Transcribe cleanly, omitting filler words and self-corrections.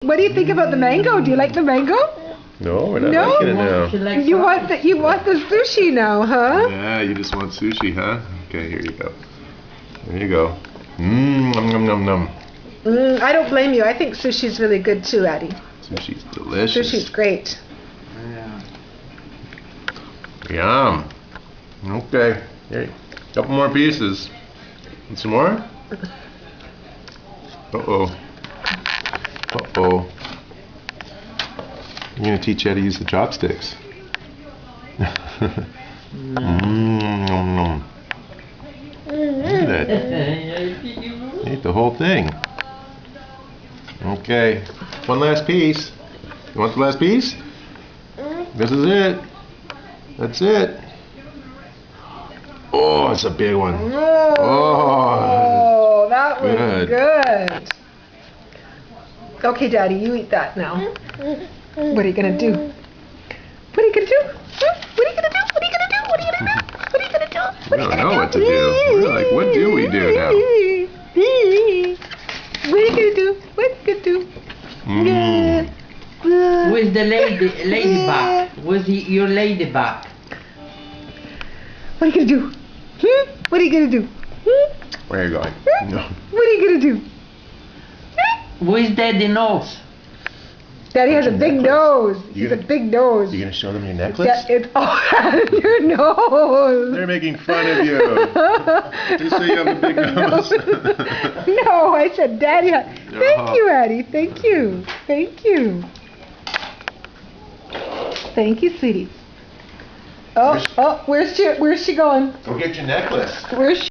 What do you think about the mango? Do you like the mango? No, we're not No? liking it now. You want the sushi now, huh? Yeah, you just want sushi, huh? Okay, here you go. There you go. Mmm, nom nom nom. I don't blame you. I think sushi's really good too, Addie. Sushi's delicious. Sushi's great. Yum. Okay. Here, couple more pieces. And some more? Uh-oh. Uh-oh. You're going to teach you how to use the chopsticks. Nom nom. Look at that. Eat the whole thing. Okay. One last piece. You want the last piece? This is it. That's it. Oh, it's a big one. Oh, that was good. Okay, Daddy, you eat that now. What are you gonna do? What are you gonna do? What are you gonna do? What are you gonna do? What are you gonna do? What are you gonna do? We don't know what to do. We're like, what do we do now? What are you gonna do? What are you gonna do? Where's the ladybug? Where's your ladybug? What are you gonna do? What are you gonna do? Where are you going? No. What are you gonna do? Where's Daddy nose? Daddy has a big nose. He's a big nose. You gonna show them your necklace? It's all your nose. They're making fun of you. Just so you have a big nose. No, I said Daddy. Thank you, Addie. Thank you. Thank you. Thank you, sweetie. Oh, where's she going? Go get your necklace. Where's she?